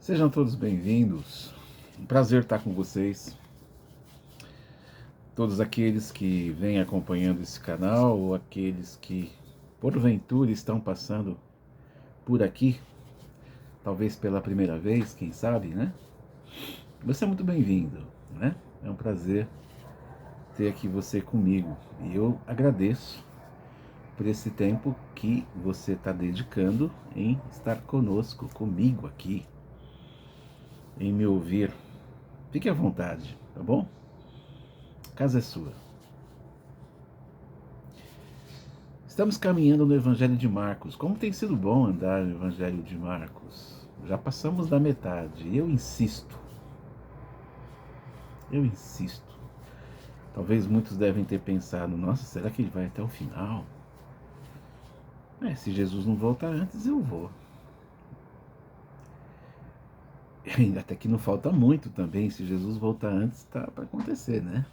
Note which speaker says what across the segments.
Speaker 1: Sejam todos bem-vindos. Um prazer estar com vocês. Todos aqueles que vêm acompanhando esse canal ou aqueles que, porventura, estão passando por aqui, talvez pela primeira vez, quem sabe, né? Você é muito bem-vindo, né? É um prazer ter aqui você comigo. E eu agradeço por esse tempo que você está dedicando em estar conosco, comigo aqui, em me ouvir. Fique à vontade, tá bom? A casa é sua. Estamos caminhando no Evangelho de Marcos. Como tem sido bom andar no Evangelho de Marcos. Já passamos da metade. E eu insisto. Talvez muitos devem ter pensado, nossa, será que ele vai até o final? Se Jesus não voltar antes, eu vou. Até que não falta muito também. Se Jesus voltar antes, está para acontecer, né?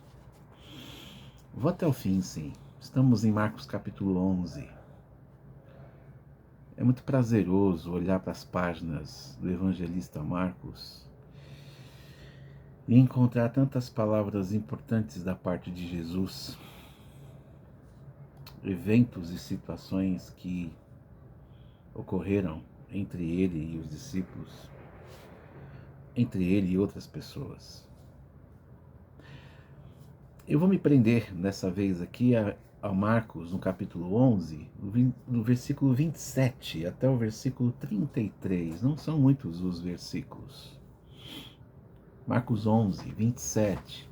Speaker 1: Vou até o fim, sim. Estamos em Marcos capítulo 11. É muito prazeroso olhar para as páginas do evangelista Marcos e encontrar tantas palavras importantes da parte de Jesus, eventos e situações que ocorreram entre ele e os discípulos, entre ele e outras pessoas. Eu vou me prender dessa vez aqui a Marcos, no capítulo 11, do versículo 27 até o versículo 33. Não são muitos os versículos. Marcos 11, 27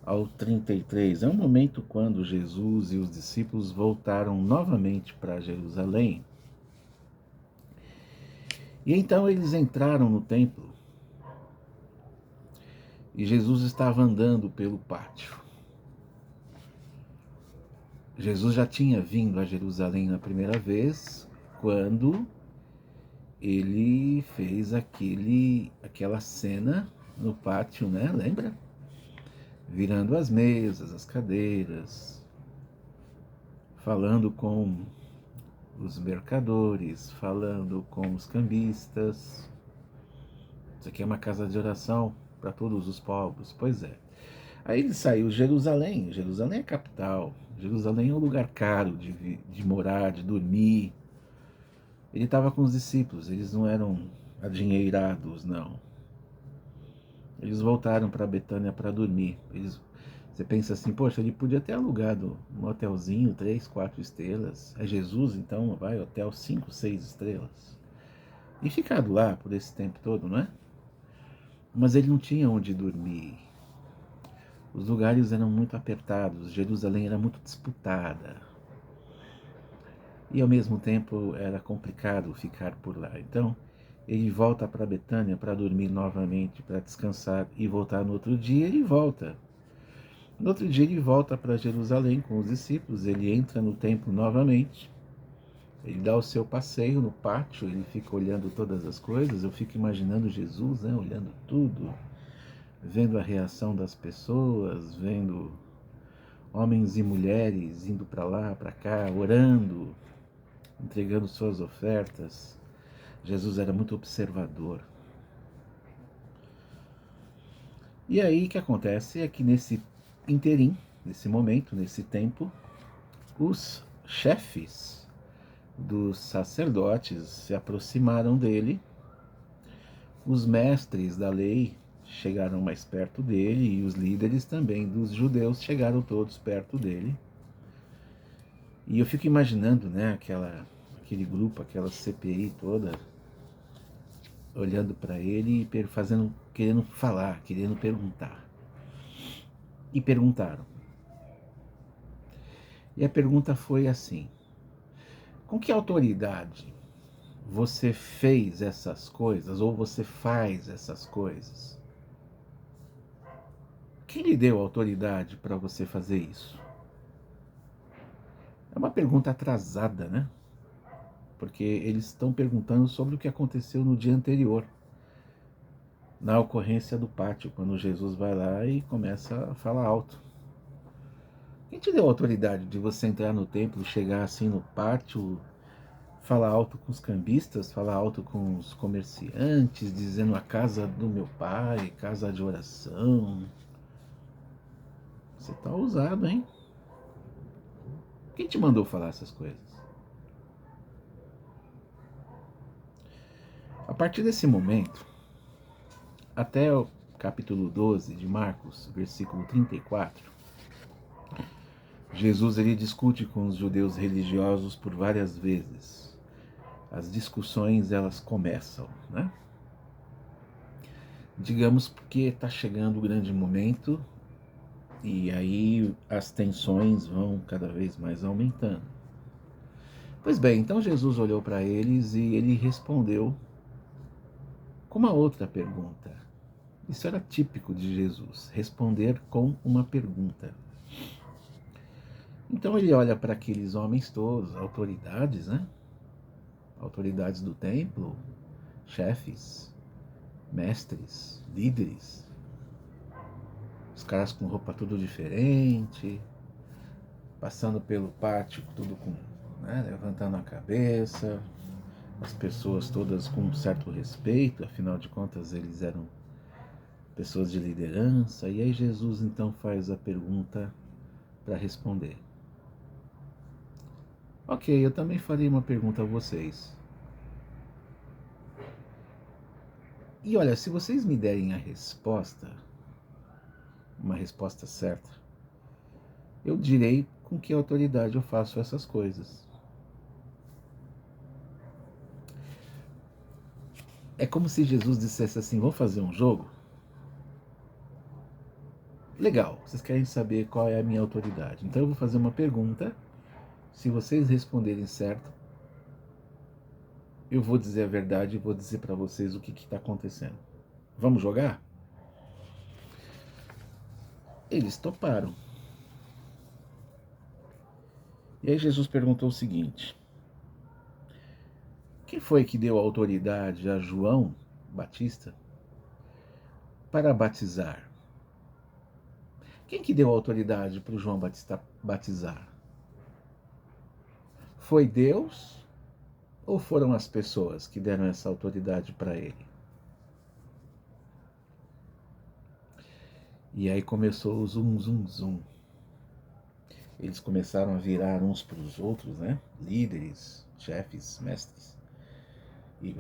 Speaker 1: ao 33. É um momento quando Jesus e os discípulos voltaram novamente para Jerusalém. E então eles entraram no templo e Jesus estava andando pelo pátio. Jesus já tinha vindo a Jerusalém na primeira vez, quando ele fez aquela cena no pátio, né? Lembra? Virando as mesas, as cadeiras, falando com os mercadores, falando com os cambistas. Isso aqui é uma casa de oração para todos os povos. Pois é. Aí ele saiu Jerusalém. Jerusalém é a capital. Jerusalém é um lugar caro de morar, de dormir. Ele estava com os discípulos. Eles não eram adinheirados, não. Eles voltaram para Betânia para dormir. Você pensa assim, poxa, ele podia ter alugado um hotelzinho, 3, 4 estrelas. É Jesus, então vai, hotel 5, 6 estrelas. E ficado lá por esse tempo todo, não é? Mas ele não tinha onde dormir. Os lugares eram muito apertados, Jerusalém era muito disputada. E ao mesmo tempo era complicado ficar por lá. Então ele volta para Betânia para dormir novamente, para descansar e voltar no outro dia. Ele volta. No outro dia ele volta para Jerusalém com os discípulos, ele entra no templo novamente. Ele dá o seu passeio no pátio, ele fica olhando todas as coisas. Eu fico imaginando Jesus, né, olhando tudo, vendo a reação das pessoas, vendo homens e mulheres indo para lá, para cá, orando, entregando suas ofertas. Jesus era muito observador. E aí o que acontece é que nesse interim, nesse momento, nesse tempo, os chefes dos sacerdotes se aproximaram dele, os mestres da lei chegaram mais perto dele e os líderes também dos judeus chegaram todos perto dele. E eu fico imaginando, né, aquele grupo, aquela CPI toda, olhando para ele e querendo falar, querendo perguntar. E perguntaram. E a pergunta foi assim: com que autoridade você fez essas coisas, ou você faz essas coisas? Quem lhe deu autoridade para você fazer isso? É uma pergunta atrasada, né? Porque eles estão perguntando sobre o que aconteceu no dia anterior, na ocorrência do pátio, quando Jesus vai lá e começa a falar alto. Quem te deu a autoridade de você entrar no templo, chegar assim no pátio, fala alto com os cambistas, fala alto com os comerciantes, dizendo a casa do meu pai, casa de oração. Você tá ousado, hein? Quem te mandou falar essas coisas? A partir desse momento, até o capítulo 12 de Marcos, versículo 34, Jesus ele discute com os judeus religiosos por várias vezes. As discussões elas começam, né? Digamos porque está chegando o grande momento e aí as tensões vão cada vez mais aumentando. Pois bem, então Jesus olhou para eles e ele respondeu com uma outra pergunta. Isso era típico de Jesus, responder com uma pergunta. Então ele olha para aqueles homens todos, autoridades, né? Autoridades do templo, chefes, mestres, líderes, os caras com roupa tudo diferente, passando pelo pátio, tudo com, né, levantando a cabeça, as pessoas todas com um certo respeito, afinal de contas eles eram pessoas de liderança. E aí Jesus então faz a pergunta para responder. Ok, eu também farei uma pergunta a vocês. E olha, se vocês me derem a resposta, uma resposta certa, eu direi com que autoridade eu faço essas coisas. É como se Jesus dissesse assim, vamos fazer um jogo? Legal, vocês querem saber qual é a minha autoridade. Então eu vou fazer uma pergunta, se vocês responderem certo, eu vou dizer a verdade e vou dizer para vocês o que está acontecendo. Vamos jogar? Eles toparam. E aí Jesus perguntou o seguinte: quem foi que deu autoridade a João Batista para batizar? Quem que deu autoridade para o João Batista batizar? Foi Deus ou foram as pessoas que deram essa autoridade para ele? E aí começou o zum, zum, zum. Eles começaram a virar uns para os outros, né? Líderes, chefes, mestres. E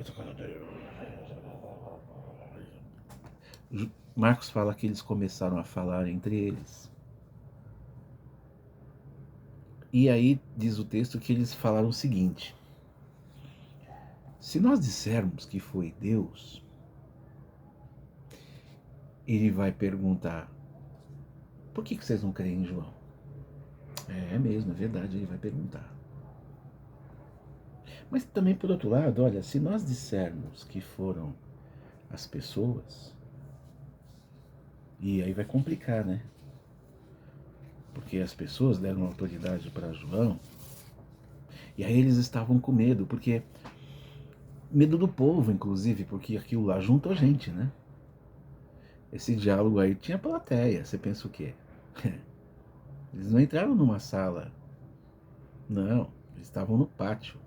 Speaker 1: Marcos fala que eles começaram a falar entre eles. E aí diz o texto que eles falaram o seguinte: se nós dissermos que foi Deus, ele vai perguntar, por que vocês não creem em João? É mesmo, é verdade, ele vai perguntar. Mas também, por outro lado, olha, se nós dissermos que foram as pessoas, e aí vai complicar, né? Porque as pessoas deram autoridade para João, e aí eles estavam com medo, porque medo do povo, inclusive, porque aquilo lá juntou gente, né? Esse diálogo aí tinha plateia, você pensa o quê? Eles não entraram numa sala, não, eles estavam no pátio.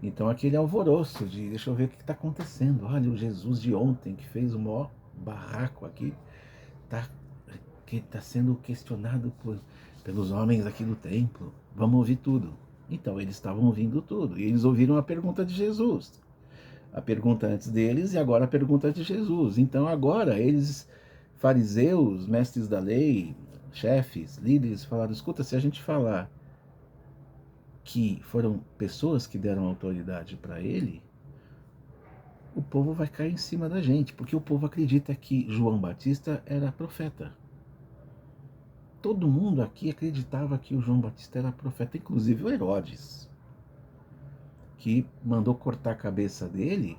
Speaker 1: Então aquele alvoroço de, deixa eu ver o que está acontecendo, olha o Jesus de ontem que fez o maior barraco aqui, que está sendo questionado pelos homens aqui do templo, vamos ouvir tudo. Então eles estavam ouvindo tudo, e eles ouviram a pergunta de Jesus, a pergunta antes deles e agora a pergunta de Jesus. Então agora eles, fariseus, mestres da lei, chefes, líderes, falaram, escuta, se a gente falar que foram pessoas que deram autoridade para ele, o povo vai cair em cima da gente, porque o povo acredita que João Batista era profeta. Todo mundo aqui acreditava que o João Batista era profeta, inclusive o Herodes, que mandou cortar a cabeça dele,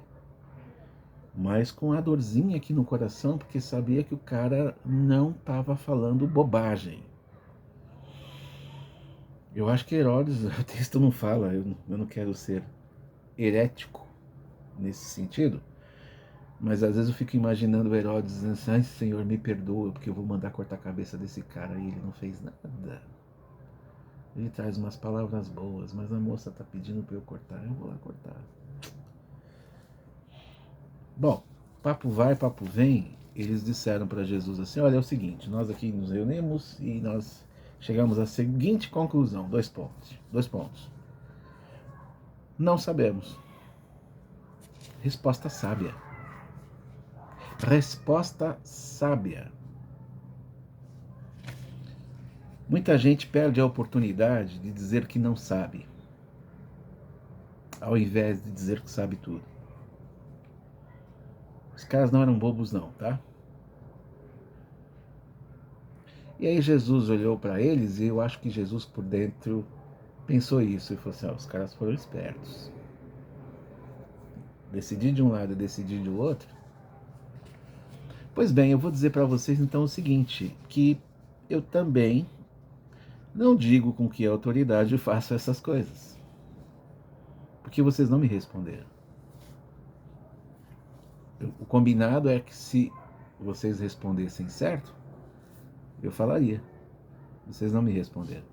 Speaker 1: mas com a dorzinha aqui no coração, porque sabia que o cara não estava falando bobagem. Eu acho que Herodes, o texto não fala, eu não quero ser herético nesse sentido, mas às vezes eu fico imaginando o Herodes dizendo assim, ai Senhor, me perdoa, porque eu vou mandar cortar a cabeça desse cara e ele não fez nada. Ele traz umas palavras boas, mas a moça está pedindo para eu cortar, eu vou lá cortar. Bom, papo vai, papo vem, eles disseram para Jesus assim, olha, é o seguinte, nós aqui nos reunimos e nós chegamos à seguinte conclusão, dois pontos. Não sabemos. Resposta sábia. Resposta sábia. Muita gente perde a oportunidade de dizer que não sabe, ao invés de dizer que sabe tudo. Os caras não eram bobos não, tá? E aí Jesus olhou para eles e eu acho que Jesus por dentro pensou isso e falou assim, os caras foram espertos. Decidir de um lado e decidir do outro. Pois bem, eu vou dizer para vocês então o seguinte, que eu também não digo com que autoridade eu faço essas coisas. Porque vocês não me responderam. O combinado é que se vocês respondessem certo, eu falaria. Vocês não me responderam.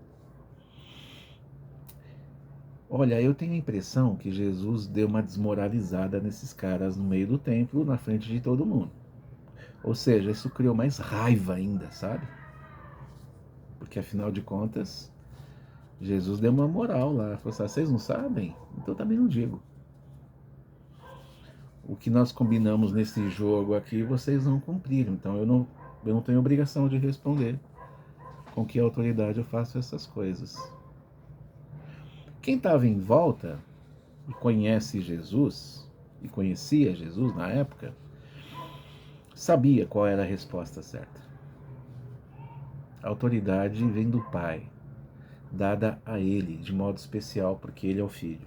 Speaker 1: Olha, eu tenho a impressão que Jesus deu uma desmoralizada nesses caras no meio do templo, na frente de todo mundo. Ou seja, isso criou mais raiva ainda, sabe? Porque afinal de contas, Jesus deu uma moral lá. Falou assim, vocês não sabem? Então eu também não digo. O que nós combinamos nesse jogo aqui, vocês não cumpriram. Então eu não tenho obrigação de responder com que autoridade eu faço essas coisas. Quem estava em volta e conhece Jesus, e conhecia Jesus na época, sabia qual era a resposta certa. A autoridade vem do Pai, dada a ele de modo especial porque ele é o Filho.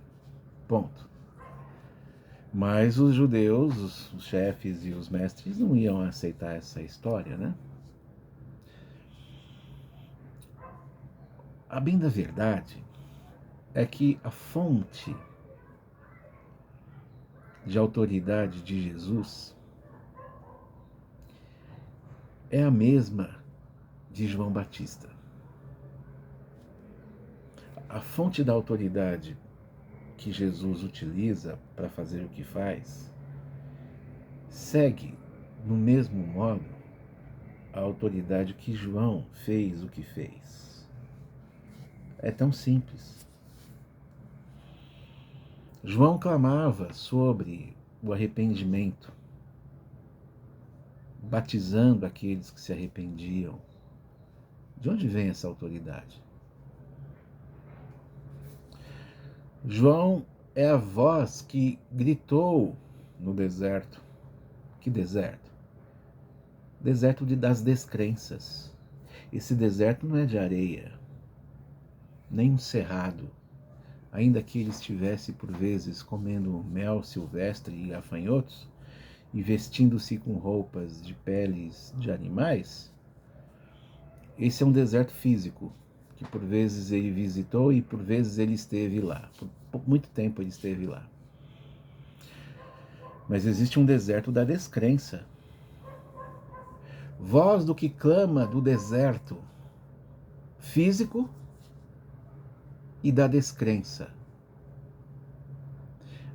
Speaker 1: Ponto. Mas os judeus, os chefes e os mestres não iam aceitar essa história, né? A bem da verdade é que a fonte de autoridade de Jesus é a mesma de João Batista. A fonte da autoridade que Jesus utiliza para fazer o que faz segue no mesmo modo a autoridade que João fez o que fez. É tão simples. João clamava sobre o arrependimento, batizando aqueles que se arrependiam. De onde vem essa autoridade? João é a voz que gritou no deserto. Que deserto? Deserto das descrenças. Esse deserto não é de areia, nem um cerrado. Ainda que ele estivesse por vezes comendo mel silvestre e gafanhotos, e vestindo-se com roupas de peles de animais, esse é um deserto físico, que por vezes ele visitou e por vezes ele esteve lá. Por muito tempo ele esteve lá. Mas existe um deserto da descrença. Voz do que clama do deserto físico e da descrença.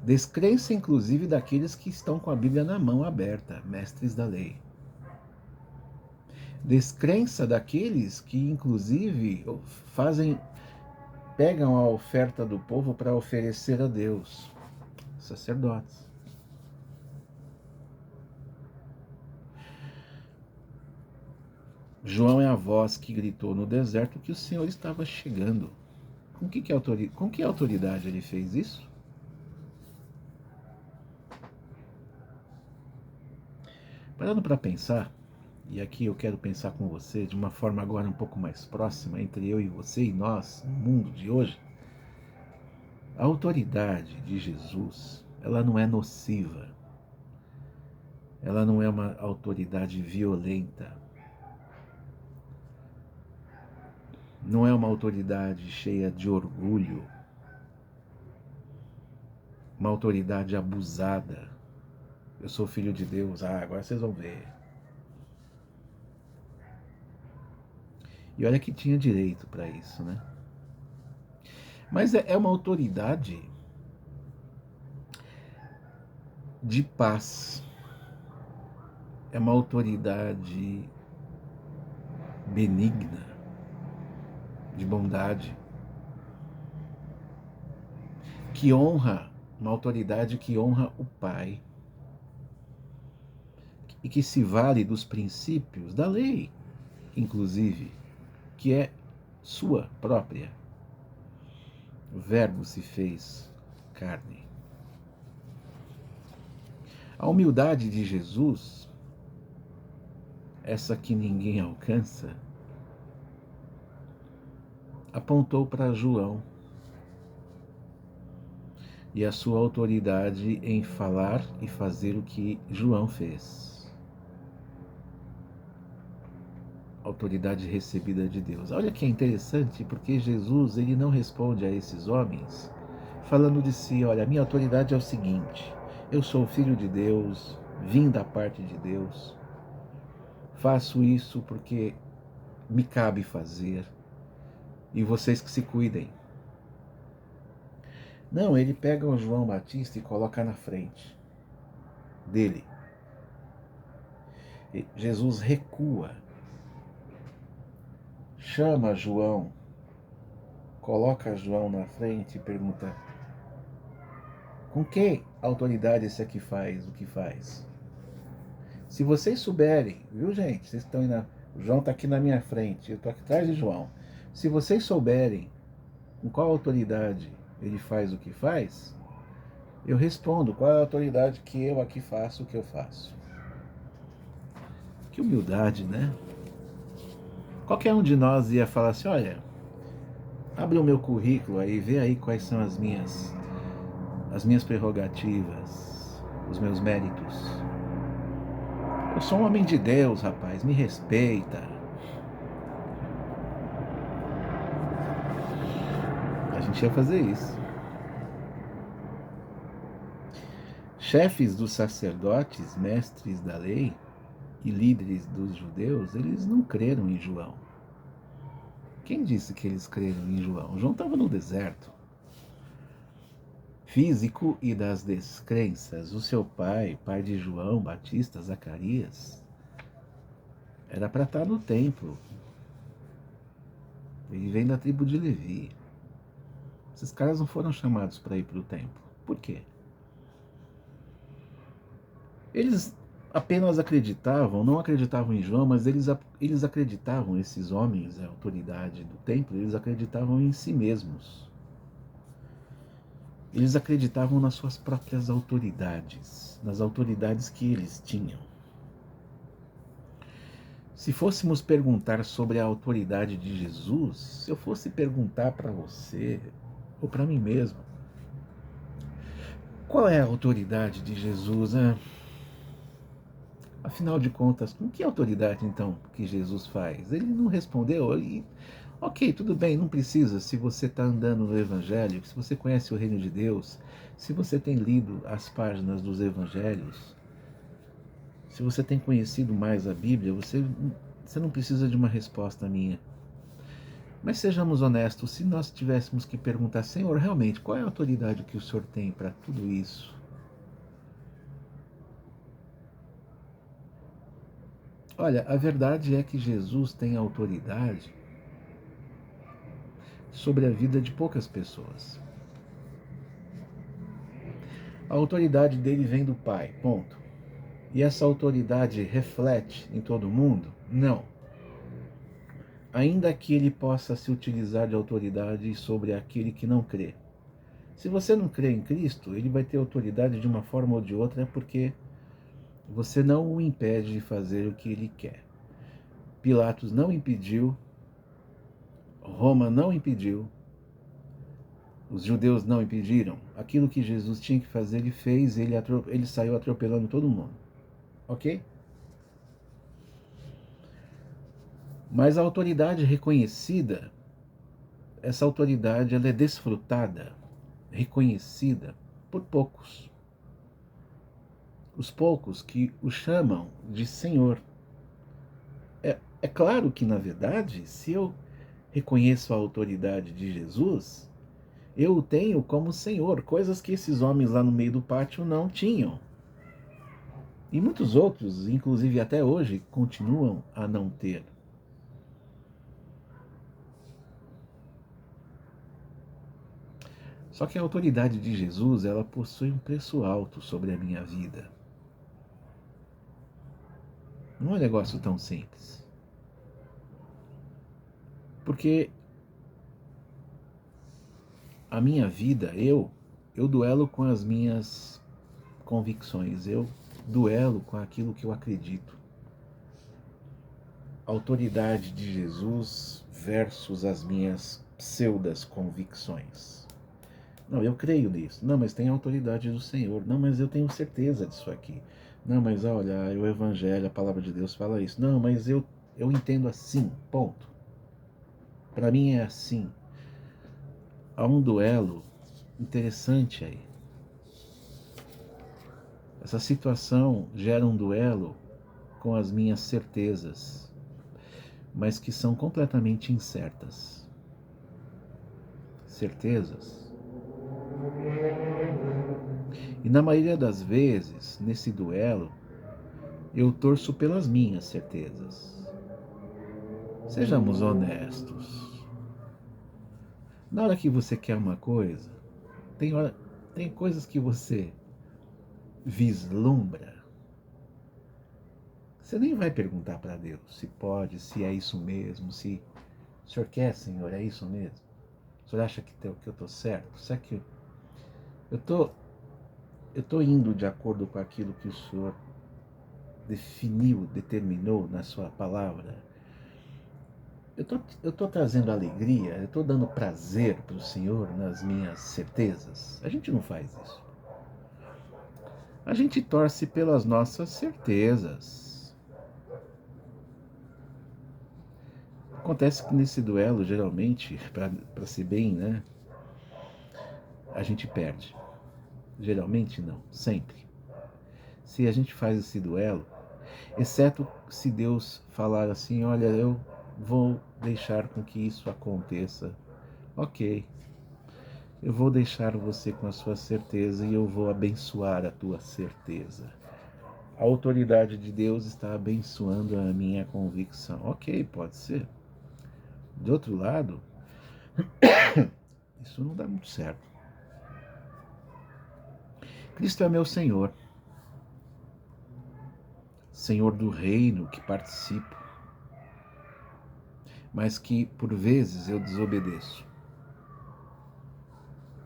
Speaker 1: Descrença, inclusive, daqueles que estão com a Bíblia na mão aberta, mestres da lei. Descrença daqueles que, inclusive, pegam a oferta do povo para oferecer a Deus, sacerdotes. João é a voz que gritou no deserto que o Senhor estava chegando. Com que autoridade ele fez isso? Parando para pensar, e aqui eu quero pensar com você de uma forma agora um pouco mais próxima entre eu e você e nós, no mundo de hoje, a autoridade de Jesus, ela não é nociva, ela não é uma autoridade violenta, não é uma autoridade cheia de orgulho, uma autoridade abusada. Eu sou filho de Deus, agora vocês vão ver. E olha que tinha direito para isso, né? Mas é uma autoridade de paz, é uma autoridade benigna, de bondade, que honra, uma autoridade que honra o Pai e que se vale dos princípios da lei, inclusive, que é sua própria. O Verbo se fez carne. A humildade de Jesus, essa que ninguém alcança, apontou para João e a sua autoridade em falar e fazer o que João fez. Autoridade recebida de Deus. Olha que é interessante, porque Jesus, ele não responde a esses homens falando de si: olha, a minha autoridade é o seguinte, eu sou filho de Deus, vim da parte de Deus, faço isso porque me cabe fazer, e vocês que se cuidem. Não, ele pega o João Batista e coloca na frente dele. Jesus recua, chama João, coloca João na frente e pergunta: com que autoridade esse aqui faz o que faz? Se vocês souberem, viu, gente? Vocês estão indo. O João está aqui na minha frente, eu estou aqui atrás de João. Se vocês souberem com qual autoridade ele faz o que faz, eu respondo qual é a autoridade que eu aqui faço o que eu faço. Que humildade, né? Qualquer um de nós ia falar assim: olha, abre o meu currículo aí, vê aí quais são as minhas prerrogativas, os meus méritos. Eu sou um homem de Deus, rapaz, me respeita. A gente ia fazer isso. Chefes dos sacerdotes, mestres da lei e líderes dos judeus, eles não creram em João. Quem disse que eles creram em João? João estava no deserto físico e das descrenças. O seu pai de João Batista, Zacarias, era para estar no templo. Ele vem da tribo de Levi. Esses caras não foram chamados para ir para o templo. Por quê? Eles apenas acreditavam, não acreditavam em João, mas eles acreditavam, esses homens, a autoridade do templo, eles acreditavam em si mesmos. Eles acreditavam nas suas próprias autoridades, nas autoridades que eles tinham. Se fôssemos perguntar sobre a autoridade de Jesus, se eu fosse perguntar para você, ou para mim mesmo, qual é a autoridade de Jesus? Afinal de contas, com que autoridade então que Jesus faz? Ele não respondeu. Ok, tudo bem, não precisa. Se você está andando no Evangelho, se você conhece o Reino de Deus, se você tem lido as páginas dos Evangelhos, se você tem conhecido mais a Bíblia, você não precisa de uma resposta minha. Mas sejamos honestos, se nós tivéssemos que perguntar: Senhor, realmente, qual é a autoridade que o Senhor tem para tudo isso? Olha, a verdade é que Jesus tem autoridade sobre a vida de poucas pessoas. A autoridade dele vem do Pai, ponto. E essa autoridade reflete em todo mundo? Não. Ainda que ele possa se utilizar de autoridade sobre aquele que não crê. Se você não crê em Cristo, ele vai ter autoridade de uma forma ou de outra, porque você não o impede de fazer o que ele quer. Pilatos não impediu, Roma não impediu, os judeus não impediram. Aquilo que Jesus tinha que fazer, ele fez, ele saiu atropelando todo mundo. Ok? Mas a autoridade reconhecida, essa autoridade ela é desfrutada, reconhecida por poucos. Os poucos que o chamam de Senhor. É claro que, na verdade, se eu reconheço a autoridade de Jesus, Eu o tenho como Senhor, coisas que esses homens lá no meio do pátio não tinham. E muitos outros, inclusive até hoje, continuam a não ter. Só que a autoridade de Jesus, ela possui um preço alto sobre a minha vida. Não é um negócio tão simples. Porque a minha vida, eu duelo com as minhas convicções, eu duelo com aquilo que eu acredito. A autoridade de Jesus versus as minhas pseudas convicções. Não, eu creio nisso. Não, mas tem a autoridade do Senhor. Não, mas eu tenho certeza disso aqui. Não, mas olha, o Evangelho, a palavra de Deus fala isso. Não, mas eu entendo assim, ponto. Para mim é assim. Há um duelo interessante aí. Essa situação gera um duelo com as minhas certezas, mas que são completamente incertas. Certezas. E na maioria das vezes, nesse duelo, eu torço pelas minhas certezas. Sejamos honestos. Na hora que você quer uma coisa, tem coisas que você vislumbra. Você nem vai perguntar para Deus se pode, se é isso mesmo, se o Senhor quer, Senhor, é isso mesmo? O Senhor acha que eu estou certo? Será que eu tô indo de acordo com aquilo que o Senhor definiu, determinou na sua palavra? Eu tô trazendo alegria, eu tô dando prazer para o Senhor nas minhas certezas? A gente não faz isso. A gente torce pelas nossas certezas. Acontece que nesse duelo, geralmente, para ser bem, né, a gente perde. Geralmente não, sempre. Se a gente faz esse duelo, exceto se Deus falar assim, olha, eu vou deixar com que isso aconteça. Ok, eu vou deixar você com a sua certeza e eu vou abençoar a tua certeza. A autoridade de Deus está abençoando a minha convicção. Ok, pode ser. De outro lado, isso não dá muito certo. Cristo é meu Senhor. Senhor do reino que participo, mas que por vezes eu desobedeço.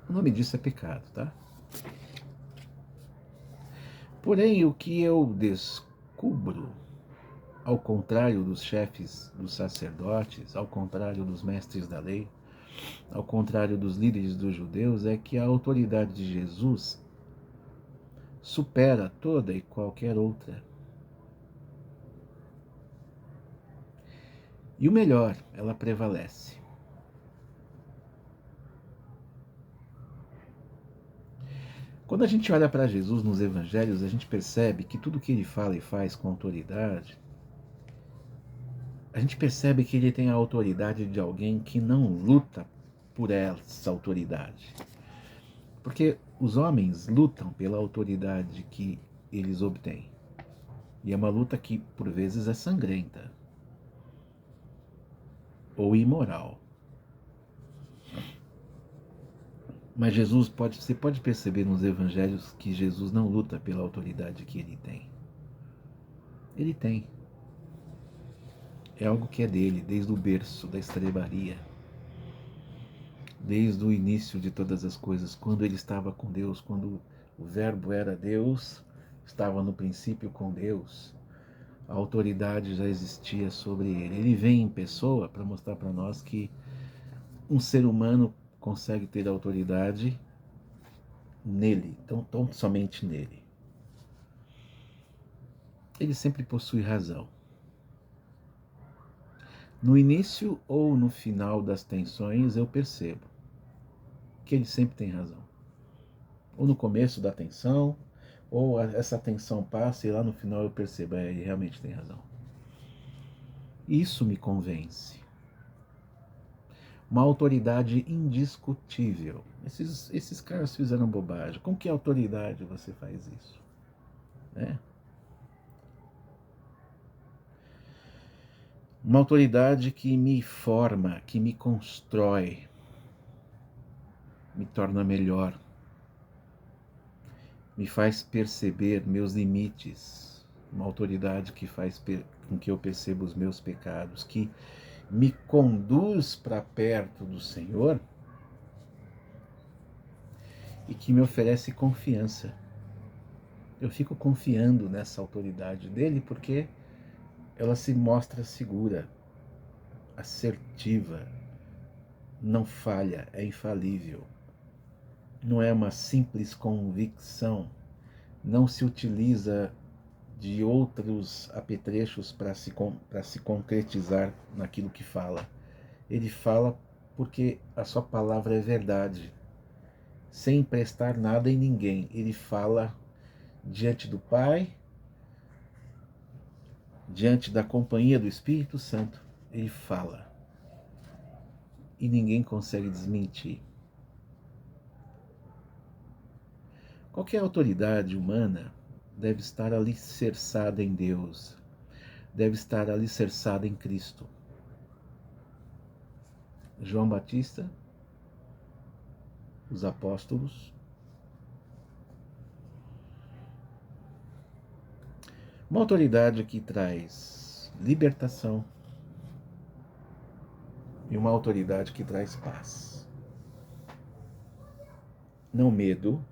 Speaker 1: O nome disso é pecado, tá? Porém, o que eu descubro, ao contrário dos chefes dos sacerdotes, ao contrário dos mestres da lei, ao contrário dos líderes dos judeus, é que a autoridade de Jesus supera toda e qualquer outra. E o melhor, ela prevalece. Quando a gente olha para Jesus nos evangelhos, a gente percebe que tudo que ele fala e faz com autoridade, a gente percebe que ele tem a autoridade de alguém que não luta por essa autoridade. Porque os homens lutam pela autoridade que eles obtêm. E é uma luta que, por vezes, é sangrenta ou imoral. Mas você pode perceber nos evangelhos que Jesus não luta pela autoridade que ele tem. Ele tem. É algo que é dele, desde o berço da estrebaria. Desde o início de todas as coisas, quando ele estava com Deus, quando o verbo era Deus, estava no princípio com Deus, a autoridade já existia sobre ele. Ele vem em pessoa para mostrar para nós que um ser humano consegue ter autoridade nele, tão somente nele. Ele sempre possui razão. No início ou no final das tensões, eu percebo que ele sempre tem razão. Ou no começo da tensão, ou essa tensão passa e lá no final eu percebo, ele realmente tem razão. Isso me convence. Uma autoridade indiscutível. Esses caras fizeram bobagem. Com que autoridade você faz isso? Né? Uma autoridade que me forma, que me constrói, me torna melhor, me faz perceber meus limites. Uma autoridade que faz com que eu perceba os meus pecados, que me conduz para perto do Senhor e que me oferece confiança. Eu fico confiando nessa autoridade dele porque ela se mostra segura, assertiva, não falha, é infalível. Não é uma simples convicção, não se utiliza de outros apetrechos para se concretizar naquilo que fala. Ele fala porque a sua palavra é verdade, sem emprestar nada em ninguém. Ele fala diante do Pai, diante da companhia do Espírito Santo. Ele fala e ninguém consegue desmentir. Qualquer autoridade humana deve estar alicerçada em Deus, deve estar alicerçada em Cristo. João Batista, os apóstolos, uma autoridade que traz libertação e uma autoridade que traz paz. Não medo,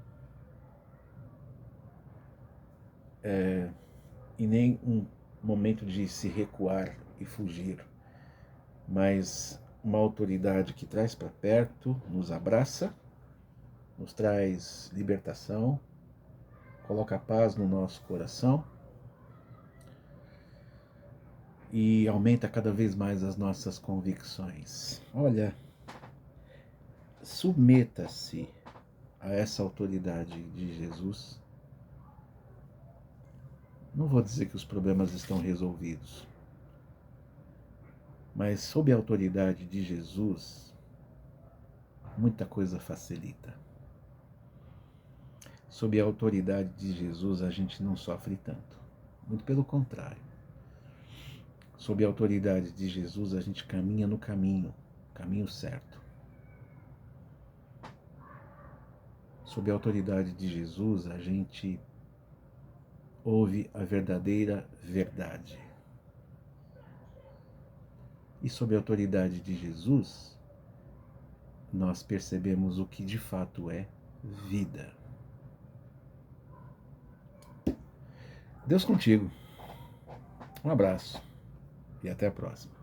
Speaker 1: e nem um momento de se recuar e fugir, mas uma autoridade que traz para perto, nos abraça, nos traz libertação, coloca paz no nosso coração e aumenta cada vez mais as nossas convicções. Olha, submeta-se a essa autoridade de Jesus. Não vou dizer que os problemas estão resolvidos, mas sob a autoridade de Jesus, muita coisa facilita. Sob a autoridade de Jesus, a gente não sofre tanto. Muito pelo contrário. Sob a autoridade de Jesus, a gente caminha no caminho certo. Sob a autoridade de Jesus, a gente ouve a verdadeira verdade. E sob a autoridade de Jesus, nós percebemos o que de fato é vida. Deus contigo. Um abraço e até a próxima.